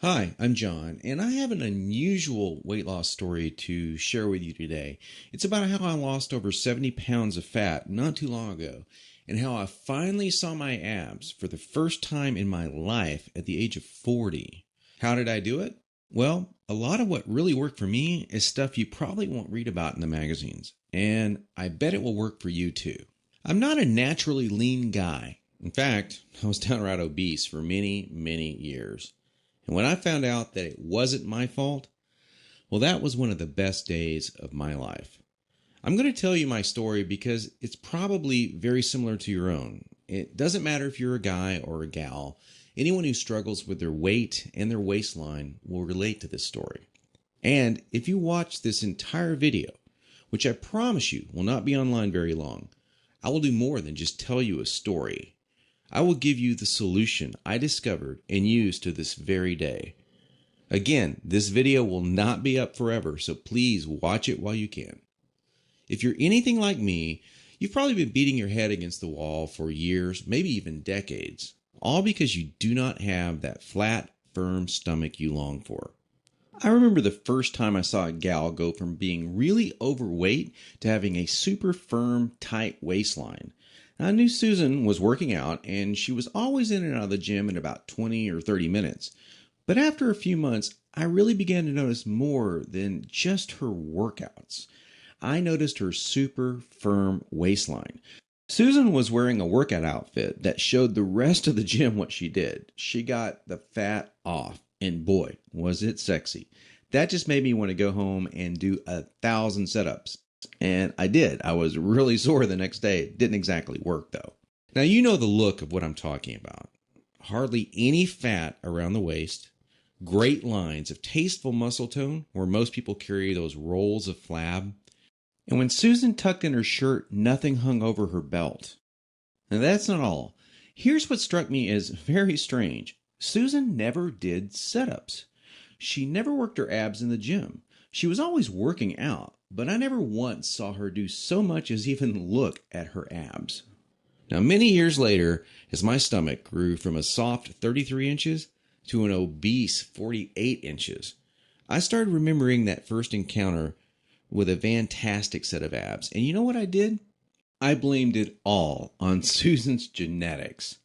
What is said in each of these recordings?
Hi, I'm John, and I have an unusual weight loss story to share with you today. It's about how I lost over 70 pounds of fat not too long ago, and how I finally saw my abs for the first time in my life at the age of 40. How did I do it? Well, a lot of what really worked for me is stuff you probably won't read about in the magazines, and I bet it will work for you too. I'm not a naturally lean guy. In fact, I was downright obese for many years. And when I found out that it wasn't my fault, well, that was one of the best days of my life. I'm going to tell you my story because it's probably very similar to your own. It doesn't matter if you're a guy or a gal. Anyone who struggles with their weight and their waistline will relate to this story. And if you watch this entire video, which I promise you will not be online very long, I will do more than just tell you a story. I will give you the solution I discovered and use to this very day. Again, this video will not be up forever, so please watch it while you can. If you're anything like me, you've probably been beating your head against the wall for years, maybe even decades, all because you do not have that flat, firm stomach you long for. I remember the first time I saw a gal go from being really overweight to having a super firm, tight waistline. I knew Susan was working out, and she was always in and out of the gym in about 20 or 30 minutes. But after a few months, I really began to notice more than just her workouts. I noticed her super firm waistline. Susan was wearing a workout outfit that showed the rest of the gym what she did. She got the fat off, and boy, was it sexy. That just made me want to go home and do 1,000 setups. And I did. I was really sore the next day. It didn't exactly work, though. Now, you know the look of what I'm talking about. Hardly any fat around the waist, great lines of tasteful muscle tone where most people carry those rolls of flab. And when Susan tucked in her shirt, nothing hung over her belt. Now, that's not all. Here's what struck me as very strange. Susan never did setups. She never worked her abs in the gym. She was always working out, but I never once saw her do so much as even look at her abs. Now, many years later, as my stomach grew from a soft 33 inches to an obese 48 inches, I started remembering that first encounter with a fantastic set of abs. And you know what I did? I blamed it all on Susan's genetics.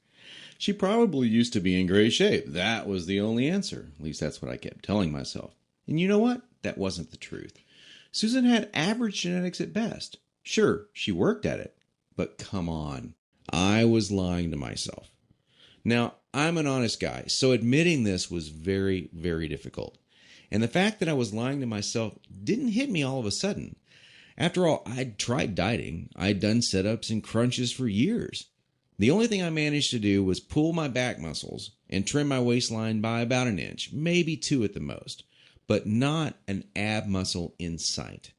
She probably used to be in great shape. That was the only answer. At least that's what I kept telling myself. And you know what? That wasn't the truth. Susan had average genetics at best. Sure, she worked at it. But come on. I was lying to myself. Now, I'm an honest guy, so admitting this was very difficult. And the fact that I was lying to myself didn't hit me all of a sudden. After all, I'd tried dieting. I'd done sit-ups and crunches for years. The only thing I managed to do was pull my back muscles and trim my waistline by about an inch, maybe 2 at the most, but not an ab muscle in sight.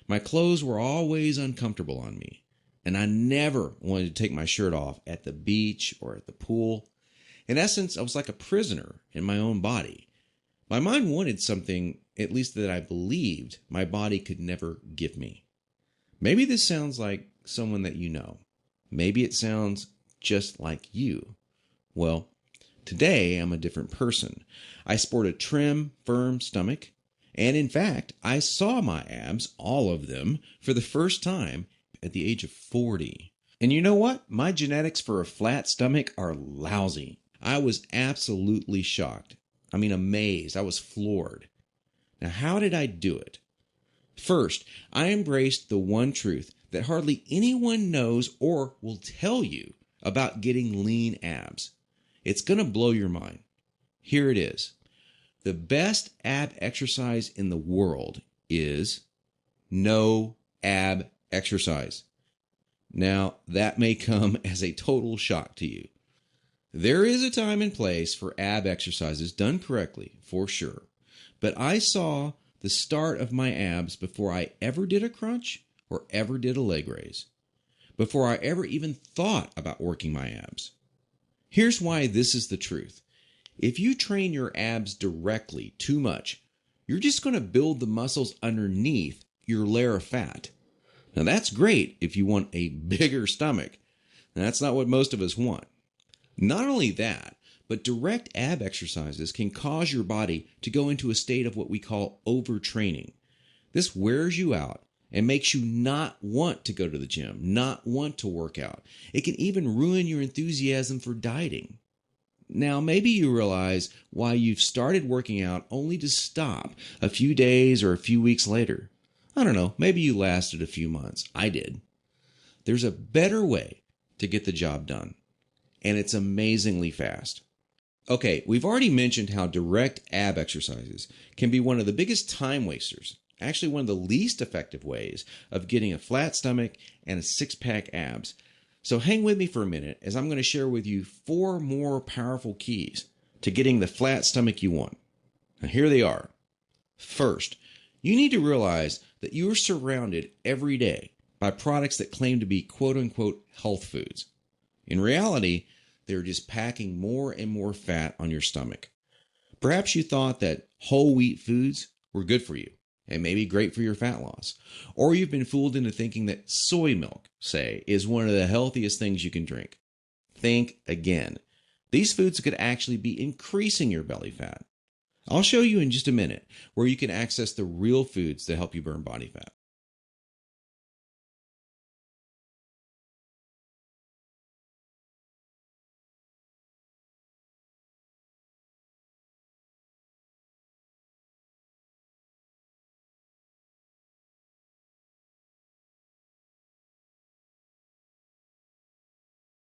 My clothes were always uncomfortable on me, and I never wanted to take my shirt off at the beach or at the pool. In essence, I was like a prisoner in my own body. My mind wanted something, at least that I believed, my body could never give me. Maybe this sounds like someone that you know. Maybe it sounds just like you. Well, today I'm a different person. I sport a trim, firm stomach, and in fact, I saw my abs, all of them, for the first time at the age of 40. And you know what? My genetics for a flat stomach are lousy. I was absolutely shocked. I mean, amazed. I was floored. Now, how did I do it? First, I embraced the one truth that hardly anyone knows or will tell you about getting lean abs. It's going to blow your mind. Here it is. The best ab exercise in the world is no ab exercise. Now, that may come as a total shock to you. There is a time and place for ab exercises done correctly, for sure. But I saw the start of my abs before I ever did a crunch or ever did a leg raise, before I ever even thought about working my abs. Here's why this is the truth. If you train your abs directly too much, you're just going to build the muscles underneath your layer of fat. Now that's great if you want a bigger stomach. That's not what most of us want. Not only that, But direct ab exercises can cause your body to go into a state of what we call overtraining. This wears you out and makes you not want to go to the gym, not want to work out. It can even ruin your enthusiasm for dieting. Now, maybe you realize why you've started working out only to stop a few days or a few weeks later. I don't know, maybe you lasted a few months. I did. There's a better way to get the job done, and it's amazingly fast. Okay, we've already mentioned how direct ab exercises can be one of the biggest time wasters, actually one of the least effective ways of getting a flat stomach and a six-pack abs. So hang with me for a minute as I'm going to share with you 4 more powerful keys to getting the flat stomach you want. Now here they are. First, you need to realize that you are surrounded every day by products that claim to be quote-unquote health foods. In reality, they're just packing more and more fat on your stomach. Perhaps you thought that whole wheat foods were good for you and maybe great for your fat loss. Or you've been fooled into thinking that soy milk, say, is one of the healthiest things you can drink. Think again. These foods could actually be increasing your belly fat. I'll show you in just a minute where you can access the real foods that help you burn body fat.